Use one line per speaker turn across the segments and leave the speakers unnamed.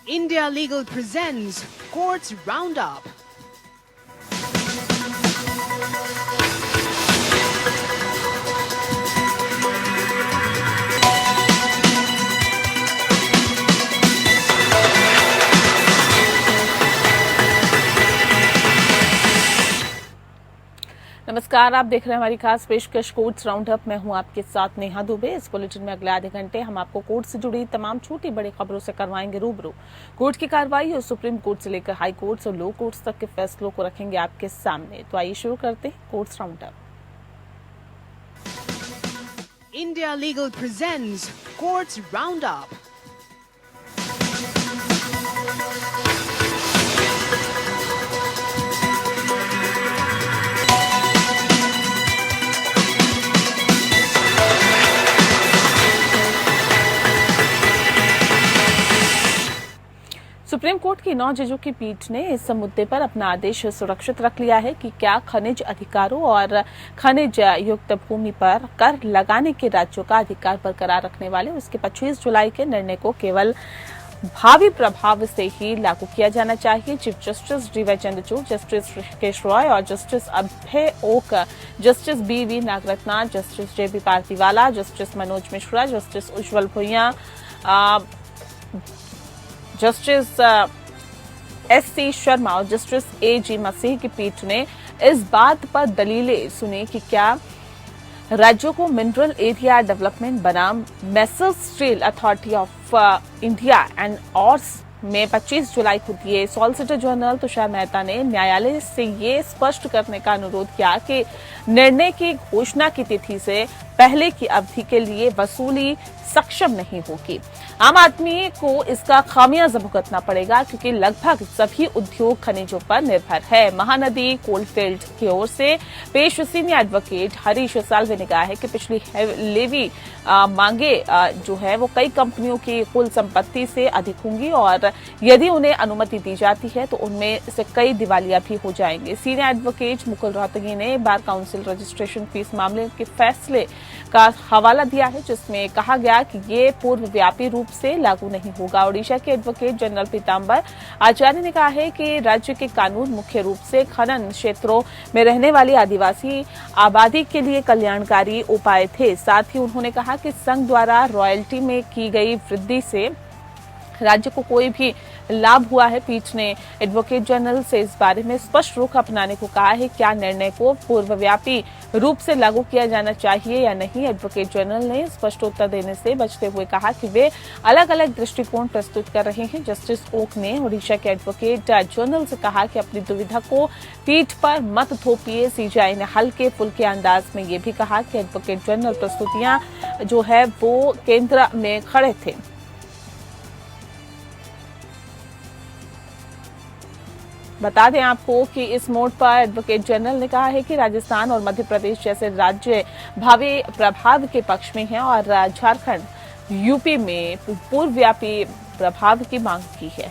India Legal presents Courts Roundup.
नमस्कार, आप देख रहे हैं हमारी खास पेशकश कोर्ट्स राउंडअप। मैं हूं आपके साथ नेहा दुबे। इस बुलेटिन में अगले आधे घंटे हम आपको कोर्ट से जुड़ी तमाम छोटी बड़ी खबरों से करवाएंगे रूबरू। कोर्ट की कार्रवाई और सुप्रीम कोर्ट से लेकर हाई कोर्ट्स और लो कोर्ट्स तक के फैसलों को रखेंगे आपके सामने। तो आइए शुरू करते हैं courts roundup.
India Legal presents Courts Roundup.
Supreme court की 9 जजों की पीठ ने इस मुद्दे पर अपना आदेश सुरक्षित रख लिया है कि क्या खनिज अधिकारों और खनिज युक्त भूमि पर कर लगाने के राज्यों का अधिकार बरकरार रखने वाले उसके 25 जुलाई के निर्णय को केवल भावी प्रभाव से ही लागू किया जाना चाहिए। Chief justice DY Chandrachud, justice Hrishikesh Roy और justice Abhay Oka, justice BV Nagarathna, justice JB Pardiwala, justice Manoj Mishra, justice Ujjal Bhuyan, justice SC. Sharma और जस्टिस ए.जी. मसीह की पीठ ने इस बात पर दलीलें सुनी कि क्या राज्यों को मिनरल एरिया डेवलपमेंट बनाम Messrs steel authority of India and ors में 25 जुलाई को दिए। सॉलिसिटर जनरल तुषार मेहता ने न्यायालय से ये स्पष्ट करने का अनुरोध किया कि निर्णय की घोषणा की तिथि से पहले की अवधि के लिए वसूली सक्षम नहीं होगी। आम आदमी को इसका खामियाजा भुगतना पड़ेगा क्योंकि लगभग सभी उद्योग खनिजों पर निर्भर है। महानदी कोलफील्ड की ओर से पेश सीनियर एडवोकेट हरीश साल्वे ने कहा है कि पिछली लेवी मांगे जो है वो कई कंपनियों की कुल संपत्ति से अधिक होंगी और यदि उन्हें अनुमति दी जाती है तो उनमें से कई दिवालिया भी हो जाएंगे। सीनियर एडवोकेट मुकुल रोहतगी ने बार काउंसिल रजिस्ट्रेशन फीस मामले के फैसले का हवाला दिया है जिसमें कहा गया कि ये पूर्व व्यापी रूप से लागू नहीं होगा। ओडिशा के एडवोकेट जनरल पीताम्बर आचार्य ने कहा है कि राज्य के कानून मुख्य रूप से खनन क्षेत्रों में रहने वाली आदिवासी आबादी के लिए कल्याणकारी उपाय थे। साथ ही उन्होंने कहा कि संघ द्वारा रॉयल्टी में की गई वृद्धि से राज्य को कोई भी लाभ हुआ है। पीठ ने एडवोकेट जनरल से इस बारे में स्पष्ट रुख अपनाने को कहा है। क्या निर्णय को पूर्वव्यापी रूप से लागू किया जाना चाहिए या नहीं। एडवोकेट जनरल ने स्पष्ट उत्तर देने से बचते हुए कहा कि वे अलग अलग दृष्टिकोण प्रस्तुत कर रहे हैं। जस्टिस ओक ने ओडिशा के एडवोकेट जनरल से कहा कि अपनी दुविधा को पीठ पर मत थोपिए। सीजेआई ने हल्के फुल्के अंदाज में ये भी कहा कि एडवोकेट जनरल प्रस्तुतियां जो है वो केंद्र में खड़े थे। बता दें आपको कि इस मोड़ पर एडवोकेट जनरल ने कहा है कि राजस्थान और मध्य प्रदेश जैसे राज्य भावी प्रभाव के पक्ष में हैं और झारखंड यूपी में पूर्वव्यापी प्रभाव की मांग की है।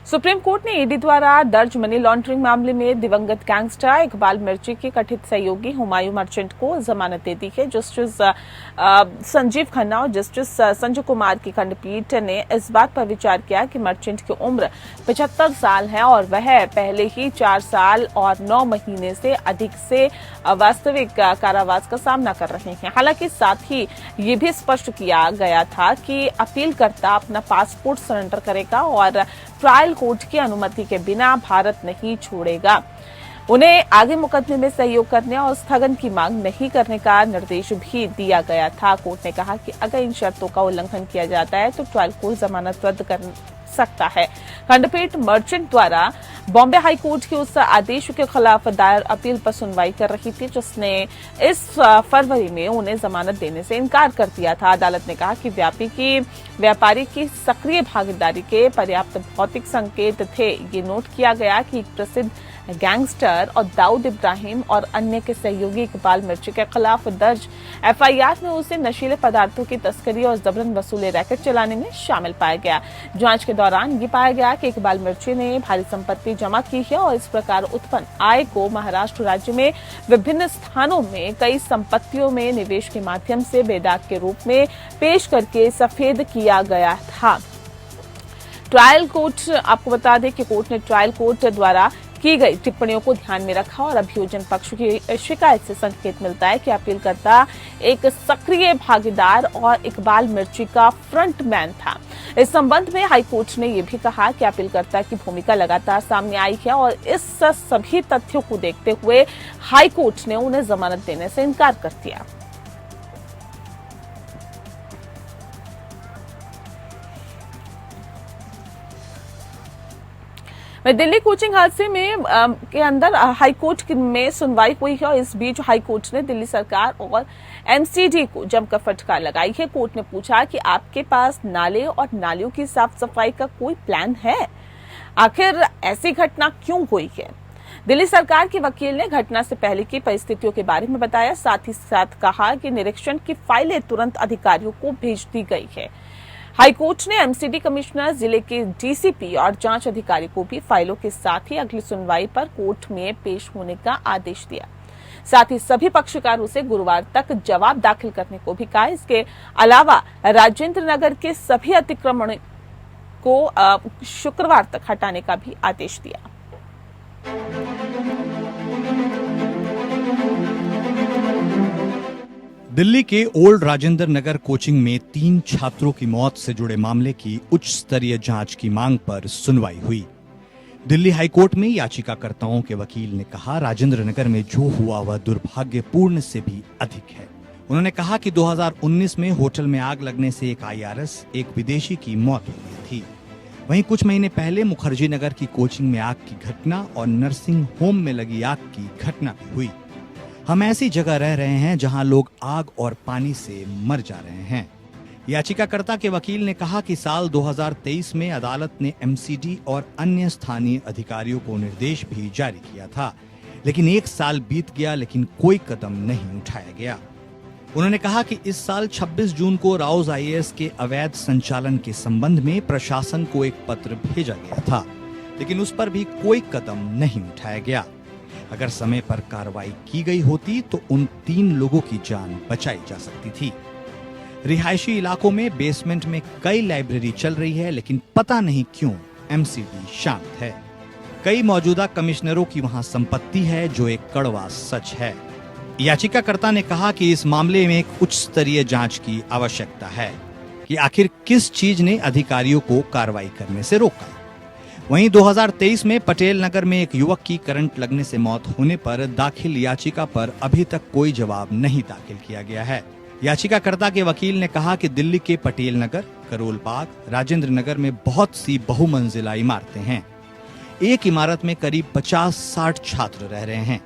सुप्रीम कोर्ट ने ईडी द्वारा दर्ज मनी लॉन्ड्रिंग मामले में दिवंगत गैंगस्टर इकबाल मिर्ची के कथित सहयोगी हुमायूं मर्चेंट को जमानत दे दी है। जस्टिस संजीव खन्ना और जस्टिस संजय कुमार की खंडपीठ ने इस बात पर विचार किया कि मर्चेंट की उम्र 75 साल है और वह पहले ही 4 साल और 9 महीने से अधिक से वास्तविक कारावास का सामना कर रहे हैं। हालांकि साथ ही ये भी स्पष्ट किया गया था कि अपीलकर्ता अपना पासपोर्ट सरेंडर करेगा और ट्रायल कोर्ट की अनुमति के बिना भारत नहीं छोड़ेगा। उन्हें आगे मुकदमे में सहयोग करने और स्थगन की मांग नहीं करने का निर्देश भी दिया गया था। कोर्ट ने कहा कि अगर इन शर्तों का उल्लंघन किया जाता है तो ट्रायल कोर्ट जमानत रद्द कर सकता है। खंडपीठ मर्चेंट द्वारा बॉम्बे हाई कोर्ट के उस आदेश के खिलाफ दायर अपील पर सुनवाई कर रही थी जिसने इस फरवरी में उन्हें जमानत देने से इनकार कर दिया था। अदालत ने कहा कि व्यापारी की सक्रिय भागीदारी के पर्याप्त भौतिक संकेत थे। ये नोट किया गया कि एक प्रसिद्ध गैंगस्टर और दाऊद इब्राहिम और अन्य के सहयोगी इकबाल मिर्ची के खिलाफ दर्ज एफआईआर में उसे नशीले पदार्थों की तस्करी और जबरन वसूले रैकेट चलाने में शामिल पाया गया। जांच के दौरान ये पाया गया कि इकबाल मिर्ची ने भारी संपत्ति जमा की है और इस प्रकार उत्पन्न आय को महाराष्ट्र राज्य में विभिन्न स्थानों में कई संपत्तियों में निवेश के माध्यम से बेदाग के रूप में पेश करके सफेद किया गया था। ट्रायल कोर्ट, आपको बता दें कि कोर्ट ने ट्रायल कोर्ट द्वारा की गई टिप्पणियों को ध्यान में रखा और अभियोजन पक्ष की शिकायत से संकेत मिलता है कि अपीलकर्ता एक सक्रिय भागीदार और इकबाल मिर्ची का फ्रंटमैन था। इस संबंध में हाईकोर्ट ने यह भी कहा कि अपीलकर्ता की भूमिका लगातार सामने आई है और इस सभी तथ्यों को देखते हुए हाईकोर्ट ने उन्हें जमानत देने से इनकार कर दिया। दिल्ली कोचिंग हादसे में के अंदर हाईकोर्ट में सुनवाई हुई है और इस बीच हाईकोर्ट ने दिल्ली सरकार और एमसीडी को जमकर फटकार लगाई है। कोर्ट ने पूछा कि आपके पास नाले और नालियों की साफ सफाई का कोई प्लान है? आखिर ऐसी घटना क्यों हुई है? दिल्ली सरकार के वकील ने घटना से पहले की परिस्थितियों के बारे में बताया, साथ ही साथ कहा कि निरीक्षण की फाइलें तुरंत अधिकारियों को भेज दी गई है। हाईकोर्ट ने एमसीडी कमिश्नर, जिले के डीसीपी और जांच अधिकारी को भी फाइलों के साथ ही अगली सुनवाई पर कोर्ट में पेश होने का आदेश दिया। साथ ही सभी पक्षकारों से गुरुवार तक जवाब दाखिल करने को भी कहा। इसके अलावा राजेंद्र नगर के सभी अतिक्रमण को शुक्रवार तक हटाने का भी आदेश दिया।
दिल्ली के ओल्ड राजेंद्र नगर कोचिंग में 3 छात्रों की मौत से जुड़े मामले की उच्च स्तरीय जांच की मांग पर सुनवाई हुई। दिल्ली हाईकोर्ट में याचिकाकर्ताओं के वकील ने कहा, राजेंद्र नगर में जो हुआ वह दुर्भाग्यपूर्ण से भी अधिक है। उन्होंने कहा कि 2019 में होटल में आग लगने से एक आईआरएस, एक विदेशी की मौत हो गई थी। वहीं कुछ महीने पहले मुखर्जी नगर की कोचिंग में आग की घटना और नर्सिंग होम में लगी आग की घटना भी हुई। हम ऐसी जगह रह रहे हैं जहां लोग आग और पानी से मर जा रहे हैं। याचिकाकर्ता के वकील ने कहा कि साल 2023 में अदालत ने एमसीडी और अन्य स्थानीय अधिकारियों को निर्देश भी जारी किया था, लेकिन 1 साल बीत गया लेकिन कोई कदम नहीं उठाया गया। उन्होंने कहा कि इस साल 26 जून को राउज आईएएस के अवैध संचालन के संबंध में प्रशासन को एक पत्र भेजा गया था, लेकिन उस पर भी कोई कदम नहीं उठाया गया। अगर समय पर कार्रवाई की गई होती तो उन 3 लोगों की जान बचाई जा सकती थी। रिहायशी इलाकों में बेसमेंट में कई लाइब्रेरी चल रही है, लेकिन पता नहीं क्यों एमसीडी शांत है। कई मौजूदा कमिश्नरों की वहां संपत्ति है, जो एक कड़वा सच है। याचिकाकर्ता ने कहा कि इस मामले में एक उच्च स्तरीय जांच की आवश्यकता है कि आखिर किस चीज ने अधिकारियों को कार्रवाई करने से रोका। वहीं 2023 में पटेल नगर में एक युवक की करंट लगने से मौत होने पर दाखिल याचिका पर अभी तक कोई जवाब नहीं दाखिल किया गया है। याचिकाकर्ता के वकील ने कहा कि दिल्ली के पटेल नगर, करोल बाग, राजेंद्र नगर में बहुत सी बहुमंजिला इमारतें हैं। एक इमारत में करीब 50-60 छात्र रह रहे हैं।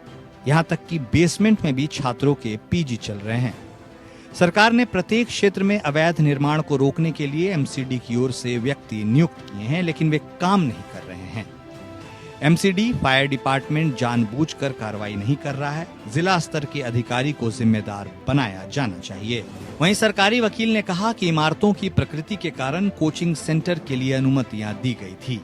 यहाँ तक कि बेसमेंट में भी छात्रों के पीजी चल रहे हैं। सरकार ने प्रत्येक क्षेत्र में अवैध निर्माण को रोकने के लिए एमसीडी की ओर से व्यक्ति नियुक्त किए हैं, लेकिन वे काम नहीं कर रहे हैं। एमसीडी, फायर डिपार्टमेंट जानबूझकर कार्रवाई नहीं कर रहा है। जिला स्तर के अधिकारी को जिम्मेदार बनाया जाना चाहिए। वहीं सरकारी वकील ने कहा कि इमारतों की प्रकृति के कारण कोचिंग सेंटर के लिए अनुमतियां दी गई थी।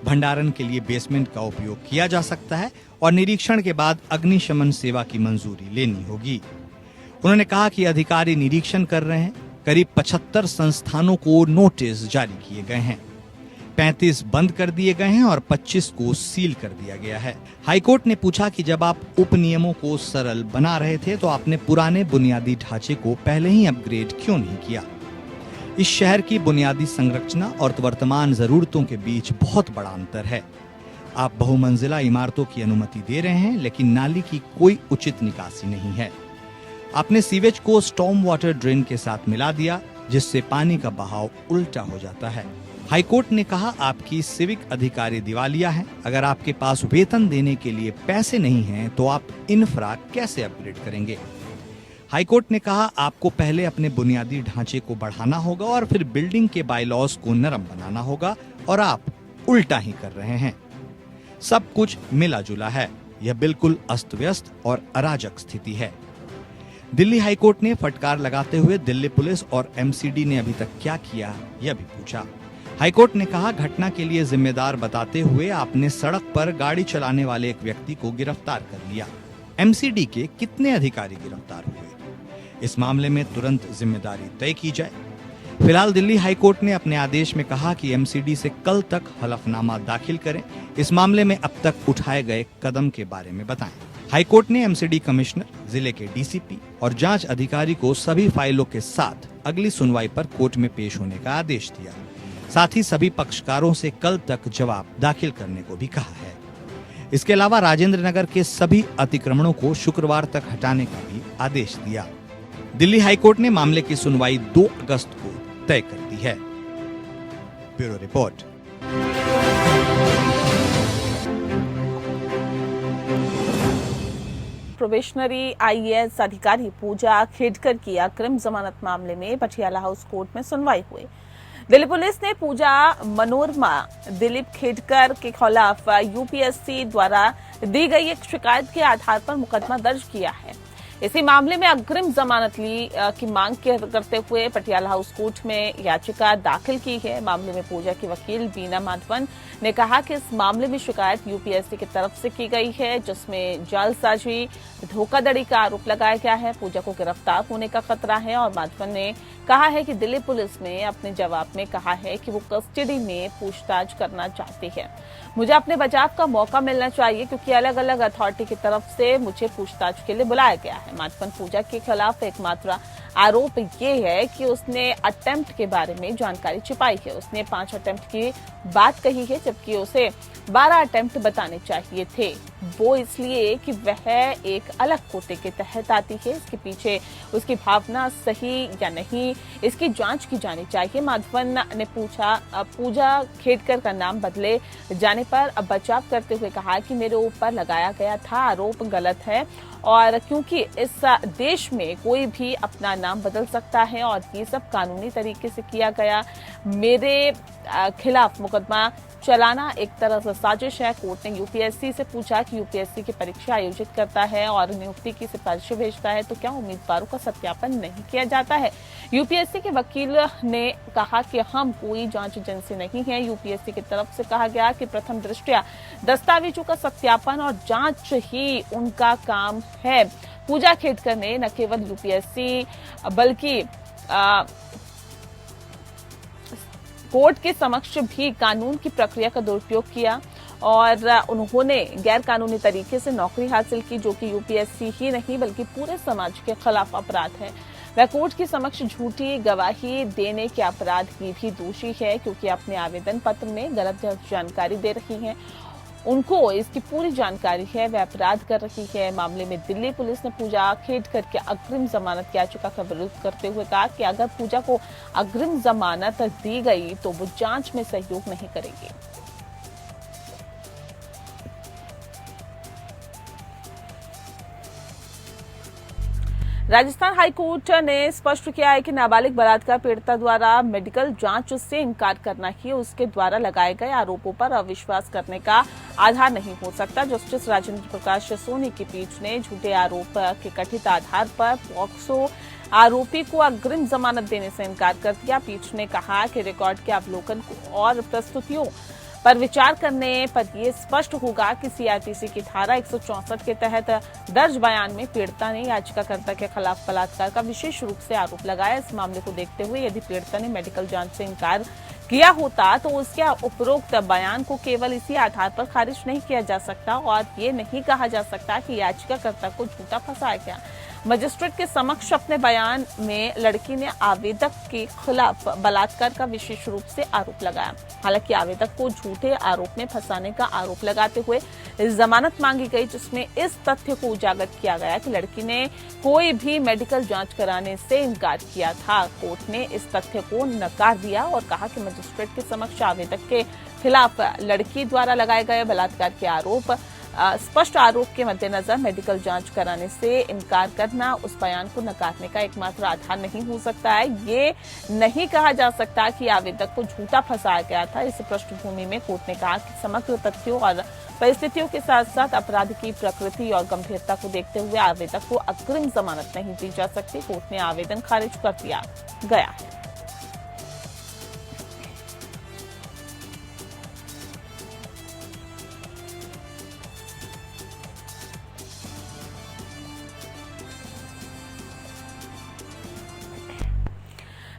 भंडारण के लिए बेसमेंट का उपयोग किया जा सकता है और निरीक्षण के बाद अग्निशमन सेवा की मंजूरी लेनी होगी। उन्होंने कहा कि अधिकारी निरीक्षण कर रहे हैं। करीब 75 संस्थानों को नोटिस जारी किए गए हैं। 35 बंद कर दिए गए हैं और 25 को सील कर दिया गया है। हाईकोर्ट ने पूछा कि जब आप उप नियमों को सरल बना रहे थे तो आपने पुराने बुनियादी ढांचे को पहले ही अपग्रेड क्यों नहीं किया? इस शहर की बुनियादी संरचना और वर्तमान जरूरतों के बीच बहुत बड़ा अंतर है। आप बहुमंजिला इमारतों की अनुमति दे रहे हैं, लेकिन नाली की कोई उचित निकासी नहीं है। आपने सीवेज को स्टॉर्म वाटर ड्रेन के साथ मिला दिया, जिससे पानी का बहाव उल्टा हो जाता है। हाईकोर्ट ने कहा, आपकी सिविक अधिकारी दिवालिया हैं। अगर आपके पास वेतन देने के लिए पैसे नहीं हैं, तो आप इंफ्रा कैसे अपग्रेड करेंगे? हाईकोर्ट ने कहा, आपको पहले अपने बुनियादी ढांचे को बढ़ाना होगा और फिर बिल्डिंग के बायलॉज को नरम बनाना होगा, और आप उल्टा ही कर रहे हैं। सब कुछ मिला जुला है, यह बिल्कुल अस्त व्यस्त और अराजक स्थिति है। दिल्ली हाईकोर्ट ने फटकार लगाते हुए दिल्ली पुलिस और एमसीडी ने अभी तक क्या किया, यह भी पूछा। हाईकोर्ट ने कहा, घटना के लिए जिम्मेदार बताते हुए आपने सड़क पर गाड़ी चलाने वाले एक व्यक्ति को गिरफ्तार कर लिया। एमसीडी के कितने अधिकारी गिरफ्तार हुए? इस मामले में तुरंत जिम्मेदारी तय की जाए। फिलहाल दिल्ली हाईकोर्ट ने अपने आदेश में कहा कि एमसीडी से कल तक हलफनामा दाखिल करें, इस मामले में अब तक उठाए गए कदम के बारे में बताएं। हाईकोर्ट ने एमसीडी कमिश्नर, जिले के डीसीपी और जांच अधिकारी को सभी फाइलों के साथ अगली सुनवाई पर कोर्ट में पेश होने का आदेश दिया। साथ ही सभी पक्षकारों से कल तक जवाब दाखिल करने को भी कहा है। इसके अलावा राजेंद्र नगर के सभी अतिक्रमणों को शुक्रवार तक हटाने का भी आदेश दिया। दिल्ली हाईकोर्ट ने मामले की सुनवाई 2 अगस्त को तय कर दी है। Bureau report.
प्रोबेशनरी आईएएस अधिकारी पूजा खेडकर की अग्रिम जमानत मामले में पटियाला हाउस कोर्ट में सुनवाई हुई। दिल्ली पुलिस ने पूजा मनोरमा दिलीप खेडकर के खिलाफ यूपीएससी द्वारा दी गई एक शिकायत के आधार पर मुकदमा दर्ज किया है। इसी मामले में अग्रिम जमानत की मांग करते हुए पटियाला हाउस कोर्ट में याचिका दाखिल की है। मामले में पूजा की वकील बीना माधवन ने कहा कि इस मामले में शिकायत यूपीएससी की तरफ से की गई है, जिसमें जालसाजी, धोखाधड़ी का आरोप लगाया गया है। पूजा को गिरफ्तार होने का खतरा है और माधवन ने कहा है कि दिल्ली पुलिस ने अपने जवाब में कहा है कि वो कस्टडी में पूछताछ करना चाहती है। मुझे अपने बचाव का मौका मिलना चाहिए क्योंकि अलग अलग अथॉरिटी की तरफ से मुझे पूछताछ के लिए बुलाया गया है। माधवन पूजा के खिलाफ एकमात्र आरोप ये है कि उसने अटेम्प्ट के बारे में जानकारी छिपाई है। उसने 5 अटेम्प्ट की बात कही है, जबकि उसे 12 अटेम्प्ट बताने चाहिए थे। वो इसलिए कि वह एक अलग कोटे के तहत आती है। इसके पीछे उसकी भावना सही या नहीं, इसकी जांच की जानी चाहिए। माधवन ने पूजा खेडकर का नाम बदले जाने पर बचाव करते हुए कहा कि मेरे ऊपर लगाया गया था आरोप गलत है और क्योंकि इस देश में कोई भी अपना नाम बदल सकता है और ये सब कानूनी तरीके से किया गया। मेरे खिलाफ मुकदमा चलाना एक तरह से साजिश है। कोर्ट ने यूपीएससी से पूछा कि यूपीएससी की परीक्षा आयोजित करता है और नियुक्ति की सिफारिशें भेजता है तो क्या उम्मीदवारों का सत्यापन नहीं किया जाता है? यूपीएससी के वकील ने कहा कि हम कोई जांच एजेंसी नहीं है। यूपीएससी की तरफ से कहा गया कि प्रथम दृष्टया दस्तावेजों का सत्यापन और जांच ही उनका काम है। पूजा खेडकर ने न केवल यूपीएससी बल्कि कोर्ट के समक्ष भी कानून की प्रक्रिया का दुरुपयोग किया और उन्होंने गैर कानूनी तरीके से नौकरी हासिल की, जो कि यूपीएससी ही नहीं बल्कि पूरे समाज के खिलाफ अपराध है। वह कोर्ट के समक्ष झूठी गवाही देने के अपराध की भी दोषी है, क्योंकि अपने आवेदन पत्र में गलत जानकारी दे रही है। उनको इसकी पूरी जानकारी है, वह अपराध कर रही है। मामले में दिल्ली पुलिस ने पूजा खेडकर के अग्रिम जमानत याचिका का विरोध करते हुए कहा कि अगर पूजा को अग्रिम जमानत दी गई तो वो जांच में सहयोग नहीं करेगी। राजस्थान हाईकोर्ट ने स्पष्ट किया है कि नाबालिग बलात्कार पीड़िता द्वारा मेडिकल जांच से इंकार करना ही उसके द्वारा लगाए गए आरोपों पर अविश्वास करने का आधार नहीं हो सकता। जस्टिस राजेंद्र प्रकाश सोनी की पीठ ने झूठे आरोप के कथित आधार पर पॉक्सो आरोपी को अग्रिम जमानत देने से इंकार कर दिया। पीठ ने कहा कि रिकॉर्ड के अवलोकन और प्रस्तुतियों पर विचार करने पर यह स्पष्ट होगा कि सीआरपीसी की धारा 164 के तहत दर्ज बयान में पीड़िता ने याचिकाकर्ता के खिलाफ बलात्कार का विशेष रूप से आरोप लगाया। इस मामले को देखते हुए यदि पीड़िता ने मेडिकल जांच से इंकार किया होता तो उसके उपरोक्त बयान को केवल इसी आधार पर खारिज नहीं किया जा सकता और ये नहीं कहा जा सकता कि याचिकाकर्ता को झूठा फंसाया गया। मजिस्ट्रेट के समक्ष अपने बयान में लड़की ने आवेदक के खिलाफ बलात्कार का विशेष रूप से आरोप लगाया। हालांकि आवेदक को झूठे आरोप में फंसाने का आरोप लगाते हुए जमानत मांगी गई, जिसमें इस तथ्य को उजागर किया गया कि लड़की ने कोई भी मेडिकल जांच कराने से इनकार किया था। कोर्ट ने इस तथ्य को नकार दिया और कहा कि मजिस्ट्रेट के समक्ष आवेदक के खिलाफ लड़की द्वारा लगाए गए बलात्कार के आरोप स्पष्ट आरोप के मद्देनजर मेडिकल जांच कराने से इनकार करना उस बयान को नकारने का एकमात्र आधार नहीं हो सकता है। ये नहीं कहा जा सकता कि आवेदक को झूठा फंसाया गया था। इस पृष्ठभूमि में कोर्ट ने कहा कि समग्र तथ्यों और परिस्थितियों के साथ साथ अपराध की प्रकृति और गंभीरता को देखते हुए आवेदक को अग्रिम जमानत नहीं दी जा सकती। कोर्ट ने आवेदन खारिज कर दिया गया है।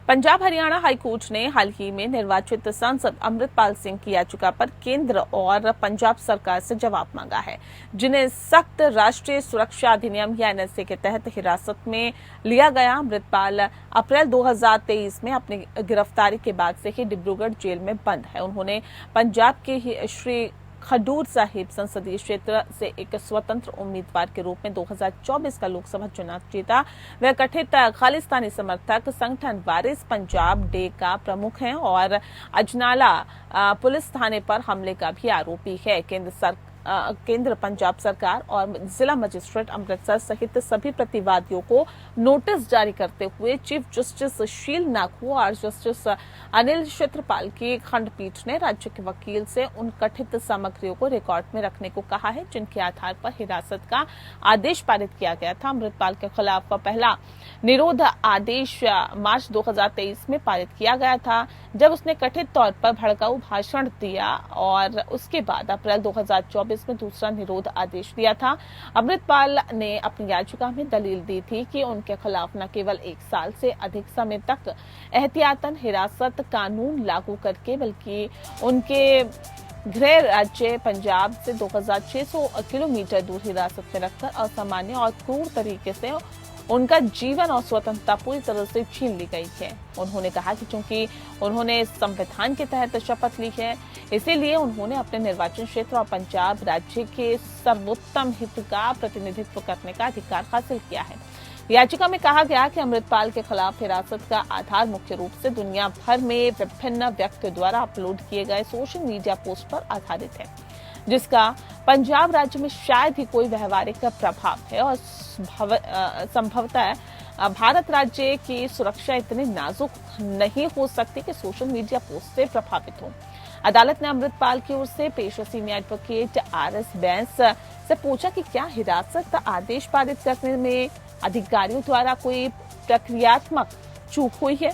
पंजाब हरियाणा हाईकोर्ट ने हाल ही में निर्वाचित सांसद अमृतपाल सिंह की याचिका पर केंद्र और पंजाब सरकार से जवाब मांगा है, जिन्हें सख्त राष्ट्रीय सुरक्षा अधिनियम या एनएसए के तहत हिरासत में लिया गया। अमृतपाल अप्रैल 2023 में अपनी गिरफ्तारी के बाद से ही डिब्रूगढ़ जेल में बंद है। उन्होंने पंजाब के श्री खडूर साहिब संसदीय क्षेत्र से एक स्वतंत्र उम्मीदवार के रूप में 2024 का लोकसभा चुनाव जीता। वे कथित खालिस्तानी समर्थक संगठन वारिस पंजाब डे का प्रमुख हैं और अजनाला पुलिस थाने पर हमले का भी आरोपी है। केंद्र पंजाब सरकार और जिला मजिस्ट्रेट अमृतसर सहित सभी प्रतिवादियों को नोटिस जारी करते हुए चीफ जस्टिस शील नाखू और जस्टिस अनिल क्षेत्रपाल की खंडपीठ ने राज्य के वकील से उन कथित सामग्रियों को रिकॉर्ड में रखने को कहा है, जिनके आधार पर हिरासत का आदेश पारित किया गया था। अमृतपाल के खिलाफ पहला निरोध आदेश मार्च 2023 में पारित किया गया था, जब उसने कथित तौर पर भड़काऊ भाषण दिया, और उसके बाद अप्रैल 2024 में दूसरा निरोध आदेश दिया था। अमृतपाल ने अपनी याचिका में दलील दी थी कि उनके खिलाफ न केवल 1 साल से अधिक समय तक एहतियातन हिरासत कानून लागू करके, बल्कि उनके गृह राज्य पंजाब से 2600 किलोमीटर दूर हिरासत में रखकर असामान्य और क्रूर तरीके से उनका जीवन और स्वतंत्रता पूरी तरह से छीन ली गई है। उन्होंने कहा कि चूंकि उन्होंने संविधान के तहत शपथ ली है, इसीलिए उन्होंने अपने निर्वाचन क्षेत्र और पंजाब राज्य के सर्वोत्तम हित का प्रतिनिधित्व करने का अधिकार हासिल किया है। याचिका में कहा गया कि अमृतपाल के खिलाफ हिरासत का आधार मुख्य रूप से दुनिया भर में विभिन्न व्यक्तियों द्वारा अपलोड किए गए सोशल मीडिया पोस्ट पर आधारित है, जिसका पंजाब राज्य में शायद ही कोई व्यवहारिक प्रभाव है और संभवतः भारत राज्य की सुरक्षा इतनी नाजुक नहीं हो सकती कि सोशल मीडिया पोस्ट से प्रभावित हो। अदालत ने अमृतपाल की ओर से पेश सीनियर एडवोकेट RS बैंस से पूछा कि क्या हिरासत आदेश पारित करने में अधिकारियों द्वारा कोई प्रक्रियात्मक चूक हुई है।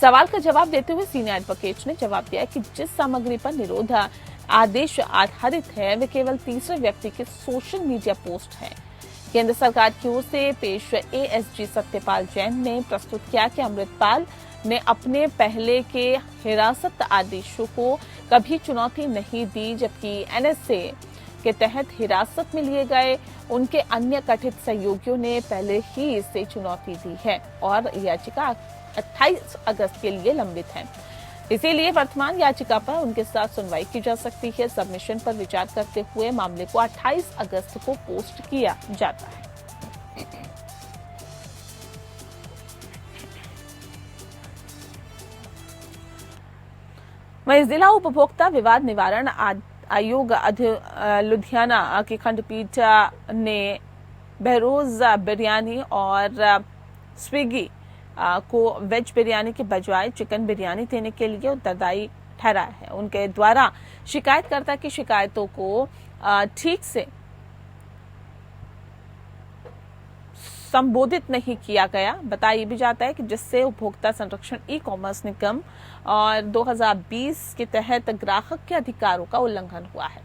सवाल का जवाब देते हुए सीनियर एडवोकेट ने जवाब दिया कि जिस सामग्री पर निरोध आदेश आधारित है, वे केवल तीसरे व्यक्ति के सोशल मीडिया पोस्ट है। केंद्र सरकार की ओर से पेश ASG सत्यपाल जैन ने प्रस्तुत किया कि अमृतपाल ने अपने पहले के हिरासत आदेशों को कभी चुनौती नहीं दी, जबकि NSA के तहत हिरासत में लिए गए उनके अन्य कथित सहयोगियों ने पहले ही इसे चुनौती दी है और याचिका 28 अगस्त के लिए लंबित है। इसीलिए वर्तमान याचिका पर उनके साथ सुनवाई की जा सकती है। सबमिशन पर विचार करते हुए मामले को 28 अगस्त को पोस्ट किया जाता है। वहीं जिला उपभोक्ता विवाद निवारण आयोग लुधियाना की खंडपीठ ने बहरोज बिरयानी और स्विगी को वेज बिरयानी के बजाय चिकन बिरयानी देने के लिए उत्तरदायी ठहराया है। उनके द्वारा शिकायतकर्ता की शिकायतों को ठीक से संबोधित नहीं किया गया। बताया भी जाता है कि जिससे उपभोक्ता संरक्षण ई-कॉमर्स निगम और 2020 के तहत ग्राहक के अधिकारों का उल्लंघन हुआ है।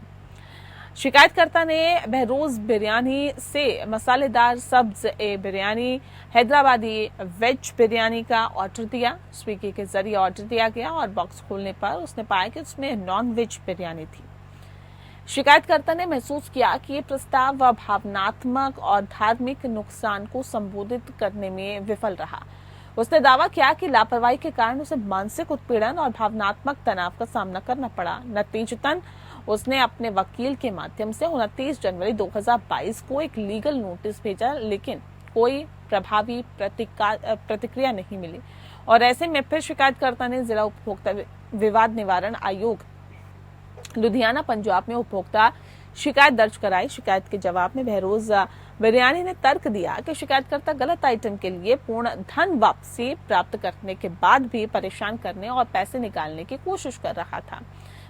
शिकायतकर्ता ने बहरोज बिरयानी से मसालेदार सब्ज बिरयानी, हैदराबादी वेज बिरयानी का ऑर्डर दिया। स्विगी के जरिए ऑर्डर दिया गया और बॉक्स खोलने पर उसने पाया कि उसमें नॉन वेज बिरयानी थी। शिकायतकर्ता ने महसूस किया कि ये प्रस्ताव भावनात्मक और धार्मिक नुकसान को संबोधित करने में विफल रहा। उसने दावा किया कि लापरवाही के कारण उसे मानसिक उत्पीड़न और भावनात्मक तनाव का सामना करना पड़ा। नतीजतन उसने अपने वकील के माध्यम से 29 जनवरी 2022 को एक लीगल नोटिस भेजा, लेकिन कोई प्रभावी प्रतिक्रिया नहीं मिली और ऐसे में फिर शिकायतकर्ता ने जिला उपभोक्ता विवाद निवारण आयोग लुधियाना पंजाब में उपभोक्ता शिकायत दर्ज कराई। शिकायत के जवाब में बहरोज बिरयानी ने तर्क दिया कि शिकायतकर्ता गलत आइटम के लिए पूर्ण धन वापसी प्राप्त करने के बाद भी परेशान करने और पैसे निकालने की कोशिश कर रहा था।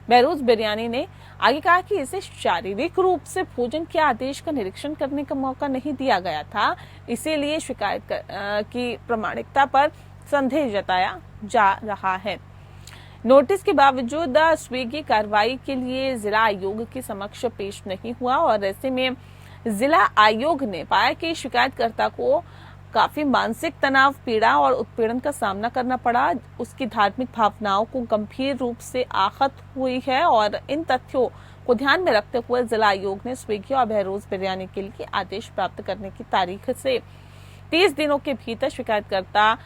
बहरोज बिरयानी ने आगे कहा कि इसे शारीरिक रूप से भोजन के आदेश का निरीक्षण करने का मौका नहीं दिया गया था, इसीलिए शिकायत की प्रामाणिकता पर संदेह जताया जा रहा है। नोटिस के बावजूद स्विगी कार्रवाई के लिए जिला आयोग के समक्ष पेश नहीं हुआ और ऐसे में जिला आयोग ने पाया कि शिकायतकर्ता को काफी मानसिक तनाव, पीड़ा और उत्पीड़न का सामना करना पड़ा। उसकी धार्मिक भावनाओं को गंभीर रूप से आहत हुई है और इन तथ्यों को ध्यान में रखते हुए जिला आयोग ने स्विगी और बहरोज बिरयानी के लिए आदेश प्राप्त करने की तारीख से 30 दिनों के भीतर शिकायतकर्ता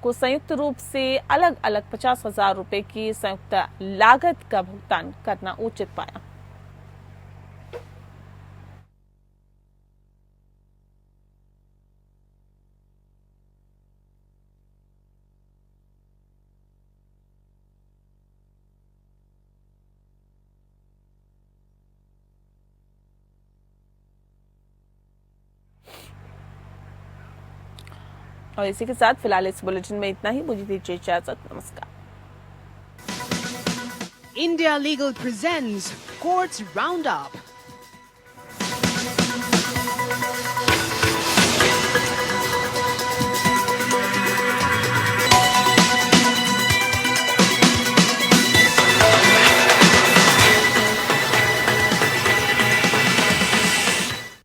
को संयुक्त रूप से अलग अलग 50,000 रुपए की संयुक्त लागत का भुगतान करना उचित पाया। और इसी के साथ फिलहाल इस बुलेटिन में इतना ही। मुझे दीजिए इजाजत। नमस्कार।
India Legal presents Courts Roundup.